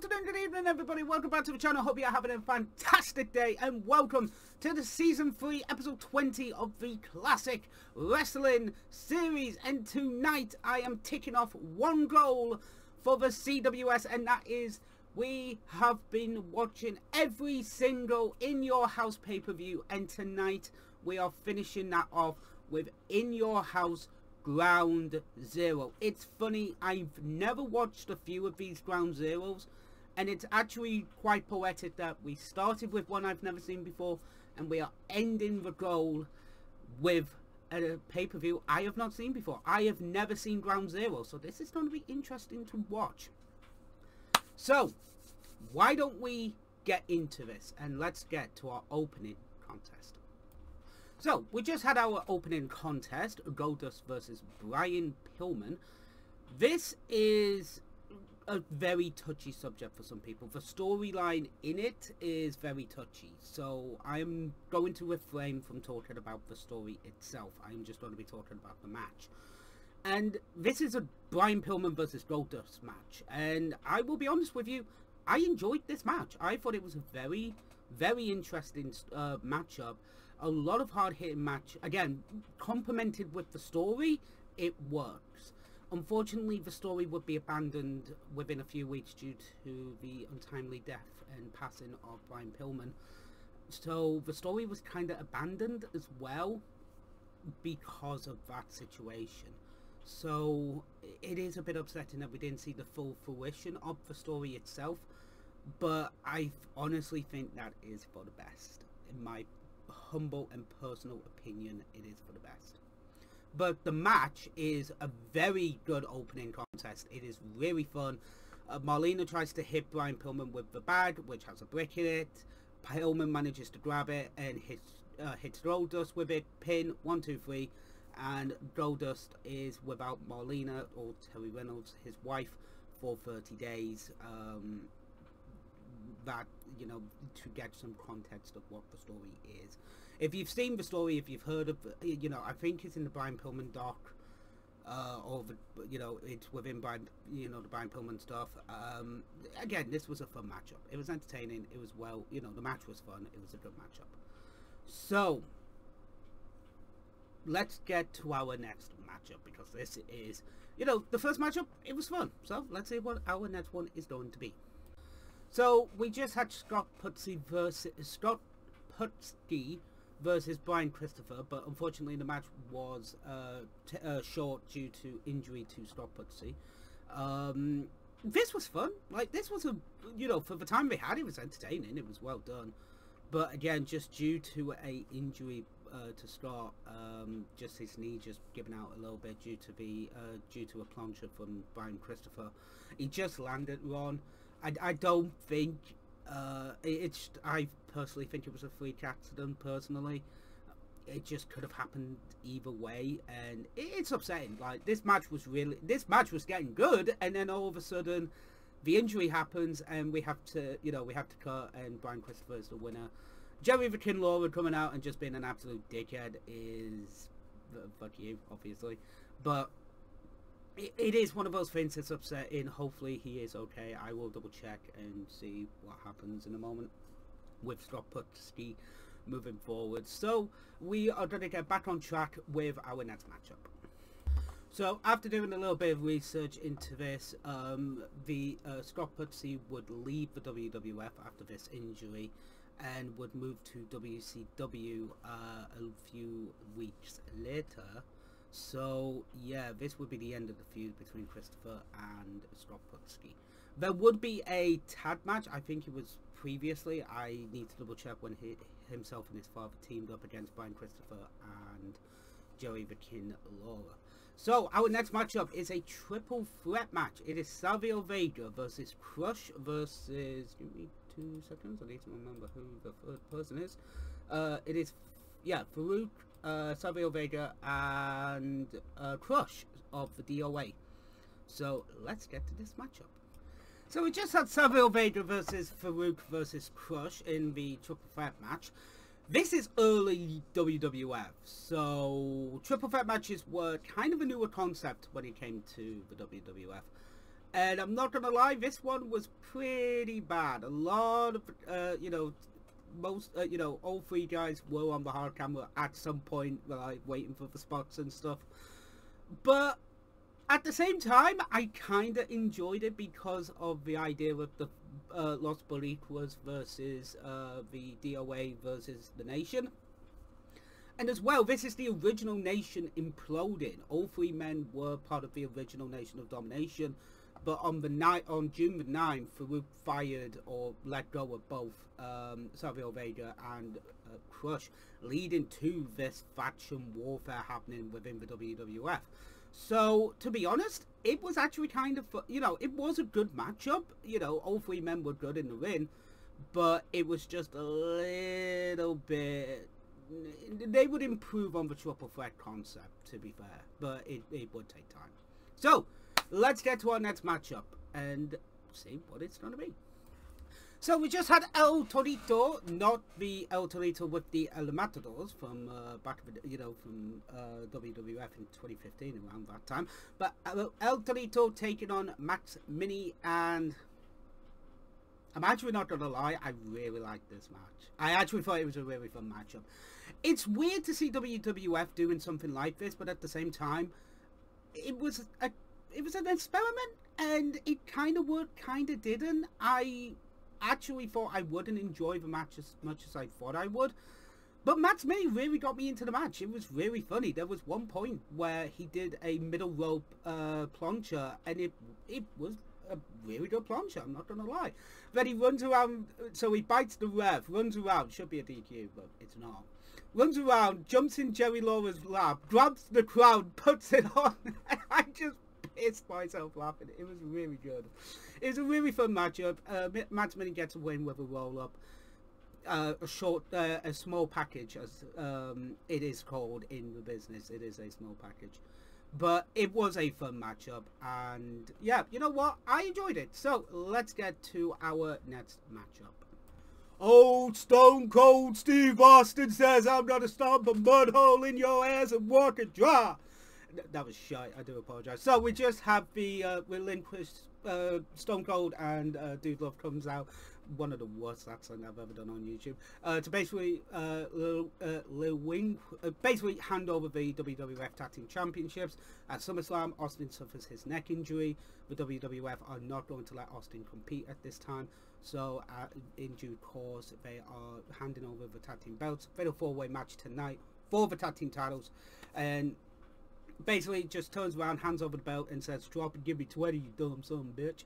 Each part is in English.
afternoon, good evening everybody, welcome back to the channel. Hope you're having a fantastic day and welcome to the season 3 episode 20 of the classic wrestling series. And tonight I am ticking off one goal for the CWS, and that is we have been watching every single In Your House pay-per-view, and tonight we are finishing that off with In Your House Ground Zero. It's funny, I've never watched a few of these Ground Zeros, and it's actually quite poetic that we started with one I've never seen before and we are ending the goal with a pay-per-view I have not seen before. I have never seen Ground Zero, so this is going to be interesting to watch. So why don't we get into this and let's get to our opening contest. So, we just had our opening contest, Goldust versus Brian Pillman. This is a very touchy subject for some people. The storyline in it is very touchy. So, I'm going to refrain from talking about the story itself. I'm just going to be talking about the match. And this is a Brian Pillman versus Goldust match. And I will be honest with you, I enjoyed this match. I thought it was a very, very interesting matchup. A lot of hard-hitting match. Again, complemented with the story, it works. Unfortunately, the story would be abandoned within a few weeks due to the untimely death and passing of Brian Pillman. So the story was kind of abandoned as well because of that situation. So it is a bit upsetting that we didn't see the full fruition of the story itself. But I honestly think that is for the best, in my humble and personal opinion. It is for the best. But the match is a very good opening contest. It is really fun. Marlena tries to hit Brian Pillman with the bag, which has a brick in it. Pillman manages to grab it and hits Goldust with it. Pin 1, 2, 3, and Goldust is without Marlena, or Terry Reynolds, his wife, for 30 days. That, you know, to get some context of what the story is. If you've seen the story, if you've heard of, you know, I think it's in the Brian Pillman doc, or the, you know, it's within Brian, you know, the Brian Pillman stuff. Again, this was a fun matchup. It was entertaining. It was, well, you know, the match was fun. It was a good matchup. So let's get to our next matchup, because this is, you know, the first matchup, it was fun. So let's see what our next one is going to be. So we just had Scott Putski versus Brian Christopher, but unfortunately the match was short due to injury to Scott Putski. This was fun. Like, this was a, you know, for the time we had, it was entertaining. It was well done. But again, just due to a injury to Scott, just his knee just giving out a little bit due to a plunger from Brian Christopher. He just landed wrong. I don't think I personally think it was a freak accident. Personally, it just could have happened either way, and it's upsetting. Like, this match was getting good, and then all of a sudden the injury happens and we have to cut, and Brian Christopher is the winner. Jerry the King Lawler coming out and just being an absolute dickhead is fuck you, obviously, but it is one of those things that's upsetting. Hopefully he is okay. I will double check and see what happens in a moment with Scott Putski moving forward. So we are going to get back on track with our next matchup. So after doing a little bit of research into this, Scott Putski would leave the WWF after this injury and would move to WCW a few weeks later. So yeah, this would be the end of the feud between Christopher and Scott Putski. There would be a tag match. I think it was previously. I need to double check when himself and his father teamed up against Brian Christopher and Joey the King Lawler. So our next matchup is a triple threat match. It is Savio Vega versus Crush versus, give me 2 seconds, I need to remember who the third person is. It is, yeah, Farouk, Savio Vega, and Crush of the DOA. So let's get to this matchup. So we just had Savio Vega versus Farouk versus Crush in the triple threat match. This is early WWF, so triple threat matches were kind of a newer concept when it came to the WWF. And I'm not gonna lie, this one was pretty bad. A lot of, you know, you know, all three guys were on the hard camera at some point, like waiting for the spots and stuff. But at the same time, I kind of enjoyed it because of the idea of the Los Boricuas versus the DOA versus the Nation. And as well, this is the original Nation imploding. All three men were part of the original Nation of Domination. But on June the 9th, Farouk fired or let go of both Savio Vega and Crush, leading to this faction warfare happening within the WWF. So, to be honest, it was actually kind of, you know, it was a good matchup. You know, all three men were good in the ring, but it was just a little bit... They would improve on the triple threat concept, to be fair, but it would take time. So, let's get to our next matchup and see what it's going to be. So we just had El Torito, not the El Torito with the El Matadors from back, you know, from WWF in 2015, around that time. But El Torito taking on Max Mini, and I'm actually not going to lie, I really liked this match. I actually thought it was a really fun matchup. It's weird to see WWF doing something like this, but at the same time, it was an experiment, and it kind of worked, kind of didn't. I actually thought I wouldn't enjoy the match as much as I thought I would, but Max Mini really got me into the match. It was really funny. There was one point where he did a middle rope plancha, and it was a really good plancha, I'm not gonna lie. Then he runs around, so he bites the ref, runs around, should be a DQ, but it's not. Runs around, jumps in Jerry Lawler's lap, grabs the crowd, puts it on, and I just pissed myself laughing. It was really good. It was a really fun matchup. Max Mini gets a win with a roll-up. A small package, as it is called in the business. It is a small package. But it was a fun matchup, and yeah, you know what? I enjoyed it. So let's get to our next matchup. Old Stone Cold Steve Austin says, "I'm gonna stomp a mud hole in your ass and walk it dry." That was shite, I do apologise. So we just have the relinquished Stone Cold and Dude Love comes out. One of the worst accents I've ever done on YouTube. To basically basically hand over the WWF Tag Team Championships. At SummerSlam, Austin suffers his neck injury. The WWF are not going to let Austin compete at this time. So in due course, they are handing over the Tag Team belts. Fatal 4-way match tonight for the Tag Team titles. And basically just turns around, hands over the belt and says, "Drop and give me 20, you dumb son of a bitch."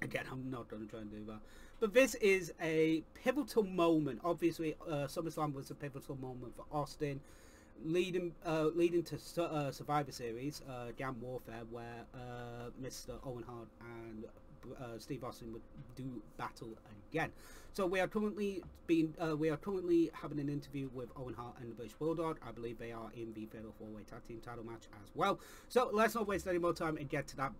Again, I'm not going to try and do that. But this is a pivotal moment. Obviously, SummerSlam was a pivotal moment for Austin, leading to Survivor Series, GAM Warfare, where Mr. Owen Hart and Steve Austin would do battle again. So we are currently having an interview with Owen Hart and the British Bulldog. I believe they are in the Fatal 4-way Tag Team title match as well. So let's not waste any more time and get to that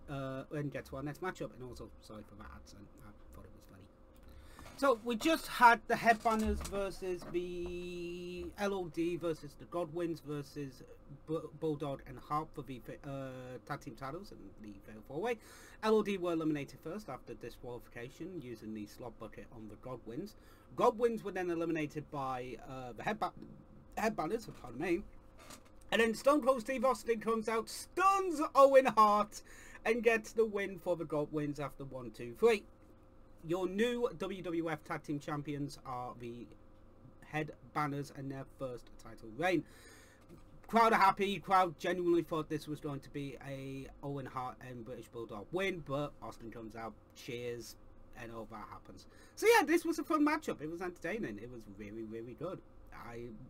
and get to our next matchup. And also, sorry for that accent. I thought it was funny. So we just had the Headbangers versus the LOD versus the Godwins versus Bulldog and Hart for the Tag Team titles and the Fatal 4-way. LOD were eliminated first after disqualification using the slot bucket on the Godwins. Godwins were then eliminated by the Headbangers, pardon me. And then Stone Cold Steve Austin comes out, stuns Owen Hart, and gets the win for the Godwins after 1, 2, 3. Your new WWF Tag Team Champions are the Headbangers and their first title reign. Crowd are happy. Crowd genuinely thought this was going to be a Owen Hart and British Bulldog win, but Austin comes out, cheers, and all that happens. So yeah, this was a fun matchup. It was entertaining. It was really, really good.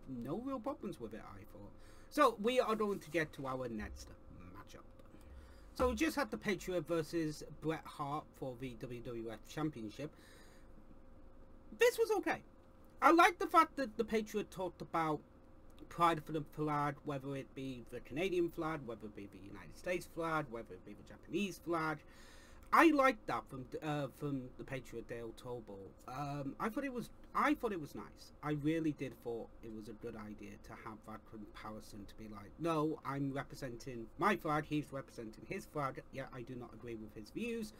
No real problems with it, I thought. So we are going to get to our next matchup. So we just had the Patriot versus Bret Hart for the WWF Championship. This was okay. I like the fact that the Patriot talked about pride for the flag, whether it be the Canadian flag, whether it be the United States flag, whether it be the Japanese flag. I liked that from the Patriot Dale Tolbo. I thought it was nice. I really did thought it was a good idea to have that comparison, to be like, no, I'm representing my flag, he's representing his flag. Yeah, I do not agree with his views.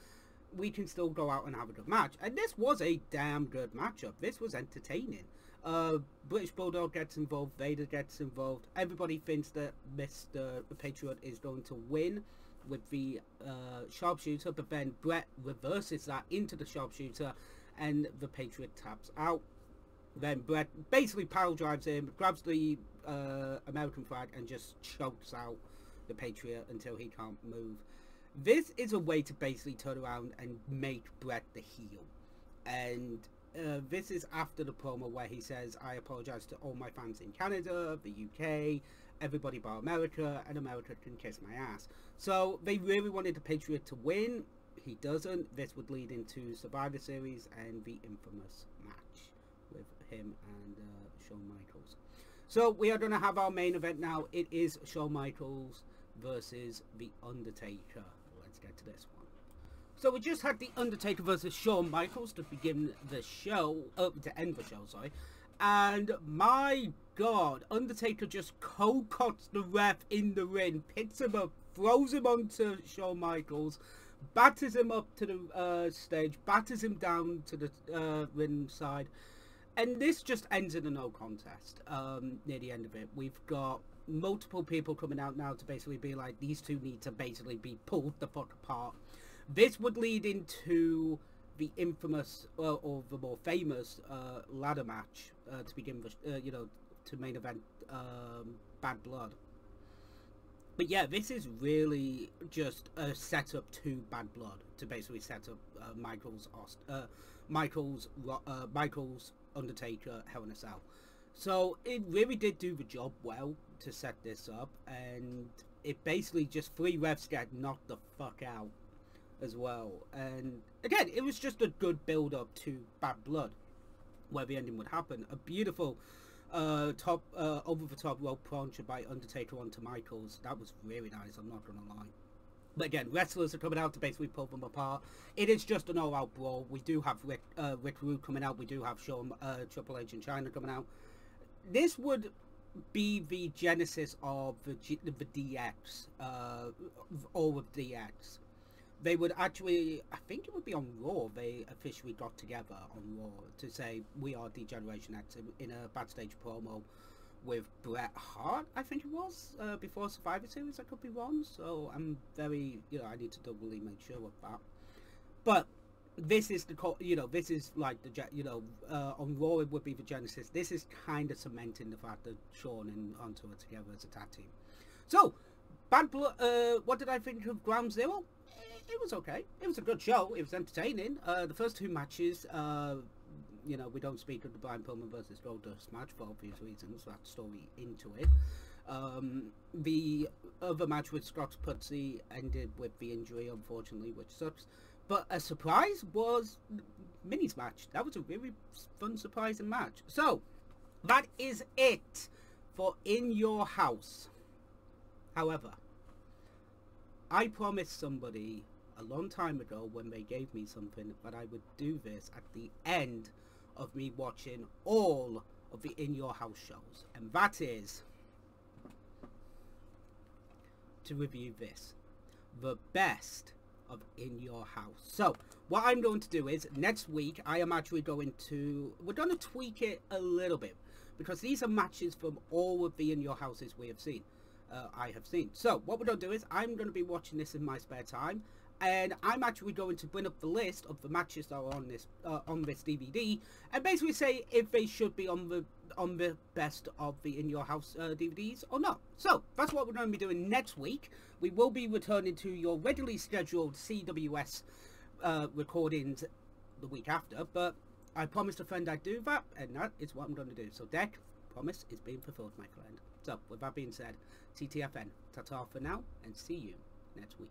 We can still go out and have a good match. And this was a damn good matchup. This was entertaining. British Bulldog gets involved, Vader gets involved. Everybody thinks that Mr. Patriot is going to win with the sharpshooter, but then Bret reverses that into the sharpshooter and the Patriot taps out. Then Bret basically power drives him, grabs the American flag and just chokes out the Patriot until he can't move. This is a way to basically turn around and make Bret the heel. And this is after the promo where he says, I apologize to all my fans in Canada, the UK, everybody but America, and America can kiss my ass. So they really wanted the Patriot to win. He doesn't. This would lead into Survivor Series and the infamous match with him and Shawn Michaels. So we are going to have our main event now. It is Shawn Michaels versus The Undertaker. Let's get to this one. So we just had The Undertaker versus Shawn Michaels to begin the show, to end the show, sorry. And my God, Undertaker just cold-cuts the ref in the ring, picks him up, throws him onto Shawn Michaels, batters him up to the stage, batters him down to the ring side. And this just ends in a no contest near the end of it. We've got multiple people coming out now to basically be like, these two need to basically be pulled the fuck apart. This would lead into the infamous, or the more famous ladder match to begin with, you know, to main event Bad Blood. But yeah, this is really just a setup to Bad Blood, to basically set up Michaels, Undertaker, Hell in a Cell. So it really did do the job well to set this up, and it basically just 3 refs get knocked the fuck out as well. And again, it was just a good build up to Bad Blood, where the ending would happen. A beautiful over the top rope plancha by Undertaker onto Michaels. That was really nice, I'm not gonna lie. But again, wrestlers are coming out to basically pull them apart. It is just an all-out brawl. We do have Rick Rude coming out. We do have Triple H in China coming out. This would be the genesis of the DX, all of DX. They would actually, I think it would be on Raw, they officially got together on Raw to say, we are D-Generation X, in a backstage promo with Bret Hart, I think it was, before Survivor Series. I could be wrong, so I'm very, you know, I need to doubly make sure of that. But this is the, you know, this is like the, you know, on Raw it would be the genesis. This is kind of cementing the fact that Shawn and Hunter are together as a tag team. So, Bad Blood, what did I think of Ground Zero? It was okay. It was a good show. It was entertaining. The first 2 matches, you know, we don't speak of the Brian Pillman versus Goldust match for obvious reasons. That story into it. The other match with Scott Putsey ended with the injury, unfortunately, which sucks. But a surprise was Minnie's match. That was a really fun, surprising match. So, that is it for In Your House. However, I promised somebody a long time ago when they gave me something that I would do this at the end of me watching all of the In Your House shows, and that is to review this, the best of In Your House. So what I'm going to do is next week I am actually going to, we're going to tweak it a little bit, because these are matches from all of the In Your Houses we have seen. I have seen. So what we're going to do is I'm going to be watching this in my spare time, and I'm actually going to bring up the list of the matches that are on this DVD, and basically say if they should be on the best of the In Your House DVDs or not. So that's what we're going to be doing next week. We will be returning to your regularly scheduled CWS recordings the week after, but I promised a friend I'd do that, and that is what I'm going to do. So Deck, promise is being fulfilled, my friend. So with that being said, TTFN, ta-ta for now, and see you next week.